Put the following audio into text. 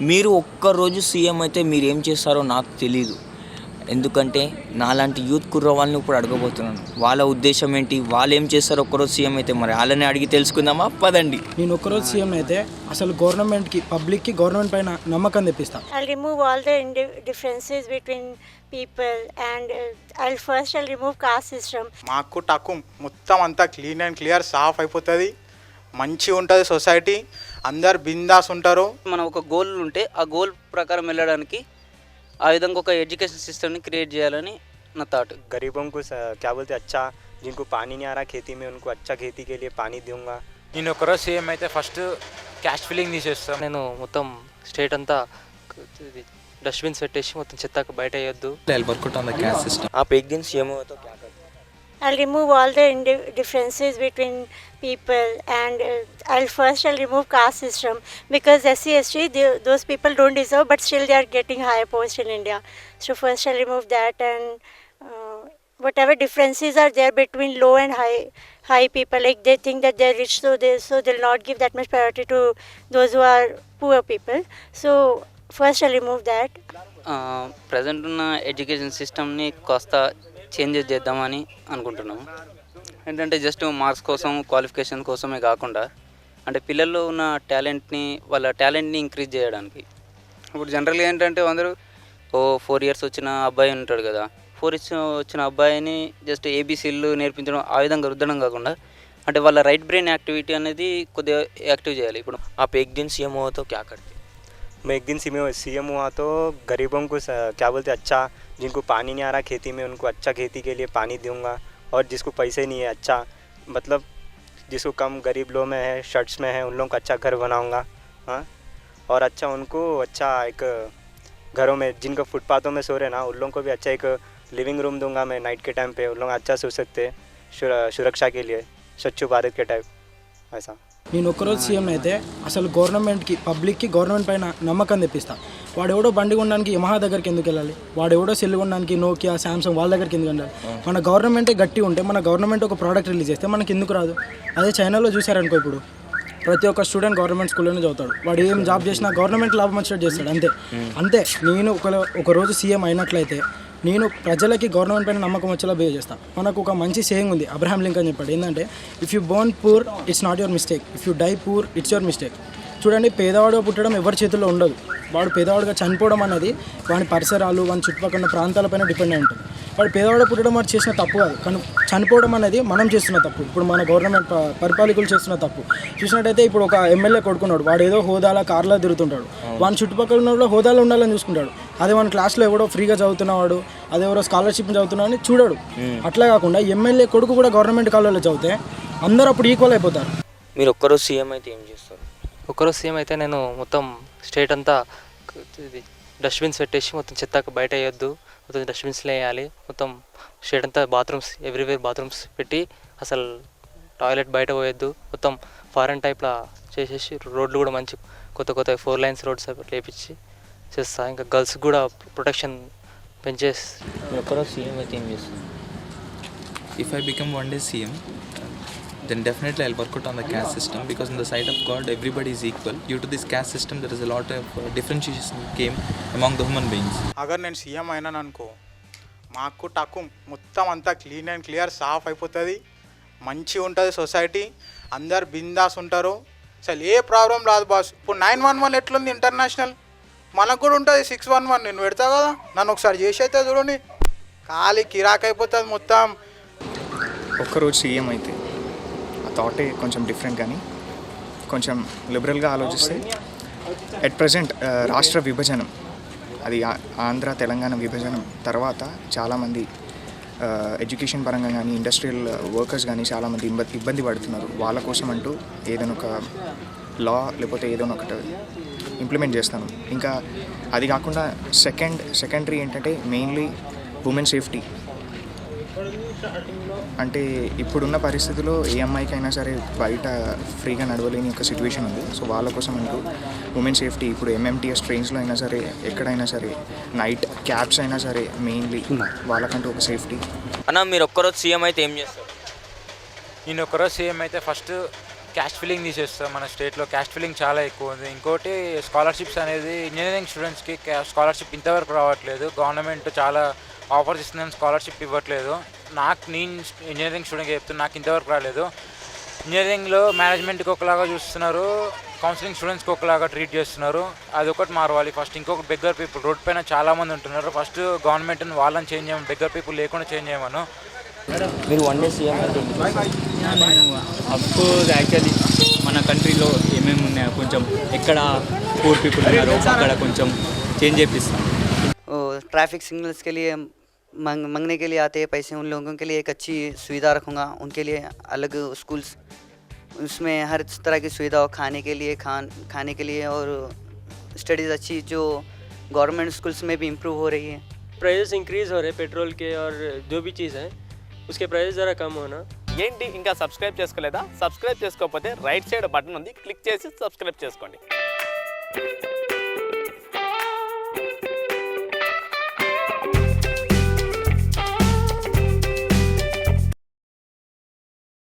మీరు ఒక్కరోజు సీఎం అయితే మీరేం చేస్తారో నాకు తెలీదు. ఎందుకంటే నాలాంటి యూత్ కుర్రవాళ్ళని ఇప్పుడు అడగబోతున్నాను. వాళ్ళ ఉద్దేశం ఏంటి, వాళ్ళు ఏం చేస్తారో ఒక్కరోజు సీఎం అయితే మరి వాళ్ళని అడిగి తెలుసుకుందామా? పదండి. నేను ఒక్కరోజు సీఎం అయితే అసలు గవర్నమెంట్కి పబ్లిక్కి గవర్నమెంట్ పైన నమ్మకం తెప్పిస్తాను. I'll remove all the differences between people and I'll remove caste system. మాకు టక్కు మొత్తం అంతా క్లీన్ అండ్ క్లియర్ సాఫ్ అయిపోతుంది, మంచిగా ఉంటుంది సొసైటీ, అందరు బిందాస్ ఉంటారు. మనం ఒక గోల్ ఉంటే ఆ గోల్ ప్రకారం వెళ్ళడానికి ఆ విధంగా ఒక ఎడ్యుకేషన్ సిస్టమ్ని క్రియేట్ చేయాలని నా థాట్. गरीबों को क्या बोलते अच्छा, जिनको पानी नहीं आ रहा खेती में, उनको अच्छा खेती के लिए पानी दूंगा. నేను ఒకరోజు సీఎం అయితే ఫస్ట్ క్యాష్ ఫిల్లింగ్ తీసేస్తాను. నేను మొత్తం స్టేట్ అంతా డస్ట్బిన్స్ పెట్టేసి మొత్తం చెత్త బయట వేయొద్దు. आप एक दिन सीएम हो तो क्या करते? I'll remove all the differences between people and I'll remove caste system because SC/ST those people don't deserve but still they are getting higher post in India. So first I'll remove that and whatever differences are there between low and high people, like they think that they're rich so they'll not give that much priority to those who are poor people. So first I'll remove that. Present ఉన్న education సిస్టమ్ని కాస్త changes చేద్దామని అనుకుంటున్నాము. ఏంటంటే just marks కోసం qualification కోసమే కాకుండా అంటే పిల్లల్లో ఉన్న వాళ్ళ టాలెంట్ని ఇంక్రీజ్ చేయడానికి. ఇప్పుడు జనరల్గా ఏంటంటే అందరూ 4 years వచ్చిన అబ్బాయి ఉంటాడు కదా, 4 years వచ్చిన అబ్బాయిని జస్ట్ ఏబీసీలు నేర్పించడం ఆ విధంగా రుద్దడం కాకుండా అంటే వాళ్ళ రైట్ బ్రెయిన్ యాక్టివిటీ అనేది కొద్దిగా యాక్టివ్ చేయాలి. ఇప్పుడు आप एक दिन सीएम हो तो क्या करते? मैं एक दिन सीएम हुआ तो गरीबों को क्या बोलते अच्छा, जिनको पानी नहीं आ रहा खेती में, उनको अच्छा खेती के लिए पानी दूंगा. और जिसको पैसे नहीं है अच्छा, मतलब जिसको कम गरीब लोग में है, शर्ट्स में है, उन लोगों को अच्छा घर बनाऊंगा. हाँ, और अच्छा उनको अच्छा एक घरों में जिनको फुटपाथों में सो रहे ना, उन लोगों को भी अच्छा एक लिविंग रूम दूंगा मैं. नाइट के टाइम पे उन लोग अच्छा सो सकते हैं सुरक्षा के लिए, स्वच्छ भारत के टाइप ऐसा. నేను ఒక్కరోజు సీఎం అయితే అసలు గవర్నమెంట్కి పబ్లిక్కి గవర్నమెంట్ పైన నమ్మకం తెప్పిస్తాను. వాడెవడో బండి కొనడానికి యమహా దగ్గరికి ఎందుకు వెళ్ళాలి, వాడెవడో సెల్ కొనడానికి నోకియా శాంసంగ్ వాళ్ళ దగ్గరికి ఎందుకు వెళ్ళాలి? మన గవర్నమెంటే గట్టి ఉంటే మన గవర్నమెంట్ ఒక ప్రోడక్ట్ రిలీజ్ చేస్తే మనకి ఎందుకు రాదు? అదే చైనాలో చూసారనుకో, ఇప్పుడు ప్రతి ఒక్క స్టూడెంట్ గవర్నమెంట్ స్కూల్లోనే చదువుతాడు. వాడు ఏం జాబ్ చేసినా గవర్నమెంట్ లాభం వచ్చేటట్టు చేస్తాడు, అంతే. నేను ఒకరోజు సీఎం అయినట్లయితే నేను ప్రజలకి గవర్నమెంట్ పైన నమ్మకం వచ్చేలా బిహేవ్ చేస్తాను. మనకు ఒక మంచి సేయింగ్ ఉంది, అబ్రహాం లింకన్ చెప్పాడు, ఏంటంటే if you born poor it's not your mistake, if you die poor it's your mistake. చూడండి, పేదవాడుగా పుట్టడం ఎవరి చేతుల్లో ఉండదు. వాడు పేదవాడుగా చనిపోవడం అనేది వాని పరిసరాలు, వాని చుట్టుపక్కల ఉన్న ప్రాంతాలపైన డిపెండ్ అయి ఉంటుంది. వాడు పేదవాడు పుట్టడం వాడు చేసిన తప్పు కాదు, కానీ చనిపోవడం అనేది మనం చేస్తున్న తప్పు. ఇప్పుడు మన గవర్నమెంట్ పరిపాలకులు చేస్తున్న తప్పు. చూసినట్టయితే ఇప్పుడు ఒక ఎమ్మెల్యే కొడుకున్నాడు, వాడు ఏదో హోదాలో కార్లో తిరుగుతుంటాడు, వాని చుట్టుపక్కల ఉన్న కూడా హోదాలో ఉండాలని చూసుకుంటాడు. అదే మన క్లాస్లో ఎవడో ఫ్రీగా చదువుతున్నవాడు, అదెవరో స్కాలర్షిప్ చదువుతున్నాడు అని చూడడు. అట్లా కాకుండా ఎమ్మెల్యే కొడుకు కూడా గవర్నమెంట్ కాలేజీలో చదివితే అందరూ అప్పుడు ఈక్వల్ అయిపోతారు. మీరు ఒక్కరోజు సీఎం అయితే ఏం చేస్తారు? ఒకరోజు సీఎం అయితే నేను మొత్తం స్టేట్ అంతా డస్ట్బిన్స్ పెట్టేసి మొత్తం చెత్త బయట వేయొద్దు, మొత్తం డస్ట్బిన్స్లో వేయాలి. మొత్తం స్టేట్ అంతా బాత్రూమ్స్ ఎవ్రీవేర్ బాత్రూమ్స్ పెట్టి అసలు టాయిలెట్ బయట పోయొద్దు, మొత్తం ఫారెన్ టైప్లా చేసేసి రోడ్లు కూడా మంచి కొత్త 4 lanes రోడ్స్ లేపించి చేస్తా. ఇంకా గర్ల్స్ కూడా ప్రొటెక్షన్ పెంచేసి. మీరు ఒక్కరోజు సీఎం అయితే ఏం చేస్తారు? If I become one day CM, then definitely I'll work out on the caste system, because in the sight of God everybody is equal. Due to this caste system there is a lot of differentiation came among the human beings. Agar నేను CM అయినాను అనుకో, మాకు tuck మొత్తం అంతా clean and clear సాఫ్ అయిపోతుంది, మంచిగా ఉంటుంది సొసైటీ, అందరు బిందాస్ ఉంటారు, అసలు ఏ ప్రాబ్లం రాదు బాస్. ఇప్పుడు 911 ఎట్లుంది ఇంటర్నేషనల్, మనకు కూడా ఉంటుంది 611. నేను పెడతా కదా, నన్ను ఒకసారి చేసి అయితే చూడండి, ఖాళీ కిరాక్ అయిపోతుంది మొత్తం. ఒక్కరోజు సీఎం అయితే ఆ థాటే కొంచెం డిఫరెంట్, కానీ కొంచెం లిబరల్గా ఆలోచిస్తే ఎట్ ప్రజెంట్ రాష్ట్ర విభజనం, అది ఆంధ్ర తెలంగాణ విభజనం తర్వాత చాలామంది ఎడ్యుకేషన్ పరంగా కానీ ఇండస్ట్రియల్ వర్కర్స్ కానీ చాలామంది ఇబ్బంది పడుతున్నారు. వాళ్ళ కోసం అంటూ ఏదైనా ఒక లా లేకపోతే ఏదైనా ఒకటి ఇంప్లిమెంట్ చేస్తాను. ఇంకా అది కాకుండా సెకండరీ ఏంటంటే మెయిన్లీ ఉమెన్ సేఫ్టీ. అంటే ఇప్పుడున్న పరిస్థితుల్లో ఏ అమ్మాయికైనా సరే బయట ఫ్రీగా నడవలేని ఒక సిచ్యువేషన్ ఉంది. సో వాళ్ళ కోసం అంటూ ఉమెన్ సేఫ్టీ, ఇప్పుడు ఎంఎంటీఎస్ ట్రైన్స్లో అయినా సరే, ఎక్కడైనా సరే, నైట్ క్యాబ్స్ అయినా సరే, మెయిన్లీ వాళ్ళకంటూ ఒక సేఫ్టీ. అన్న, మీరు ఒక్కరోజు సీఎం అయితే ఏం చేస్తారు? నేను ఒకరోజు సీఎం అయితే ఫస్ట్ క్యాస్ట్ ఫిల్లింగ్ తీసేస్తారు. మన స్టేట్లో క్యాస్ట్ ఫిల్లింగ్ చాలా ఎక్కువ ఉంది. ఇంకోటి స్కాలర్షిప్స్ అనేది ఇంజనీరింగ్ స్టూడెంట్స్కి స్కాలర్షిప్ ఇంతవరకు రావట్లేదు. గవర్నమెంట్ చాలా ఆఫర్స్ ఇస్తుందని స్కాలర్షిప్ ఇవ్వట్లేదు. నేను ఇంజనీరింగ్ స్టూడెంట్కి చెప్తున్నా, నాకు ఇంతవరకు రాలేదు. ఇంజనీరింగ్లో మేనేజ్మెంట్కి ఒకలాగా చూస్తున్నారు, కౌన్సిలింగ్ స్టూడెంట్స్కి ఒకలాగా ట్రీట్ చేస్తున్నారు. అది ఒకటి మారవాలి ఫస్ట్. ఇంకొక బెగ్గర్ పీపుల్ రోడ్ పైన చాలామంది ఉంటున్నారు. ఫస్ట్ గవర్నమెంట్ని వాళ్ళని చేంజ్ చేయమని, బెగ్గర్ పీపుల్ లేకుండా చేంజ్ చేయమను. మీరు 1 డే సీఎం అయితే అఫ్కోర్స్ యాక్చువల్లీ మన కంట్రీలో ఏమేమి ఉన్నాయో కొంచెం ఎక్కడ పూర్ పీపుల్ ఉన్నారో అక్కడ కొంచెం చేంజ్ చేపిస్తాం. ट्रैफिक सिग्नल्स के लिए मांगने के लिए आते हैं पैसे, उन लोगों के लिए एक अच्छी सुविधा रखूँगा. उनके लिए अलग स्कूल्स, उसमें हर तरह की सुविधा हो, खाने के लिए और स्टडीज़ अच्छी जो गवर्नमेंट स्कूल्स में भी इम्प्रूव हो रही है. ప్రైజెస్ ఇంక్రీజ్ हो रहे पेट्रोल के और जो भी चीज़ है उसके प्राइस ज़रा कम होना. ఏంటి ఇంకా సబ్స్క్రైబ్ చేసుకోలేదా? సబ్స్క్రైబ్ చేసుకోకపోతే రైట్ సైడ్ బటన్ ఉంది, క్లిక్ చేసి సబ్స్క్రైబ్ చేసుకోండి.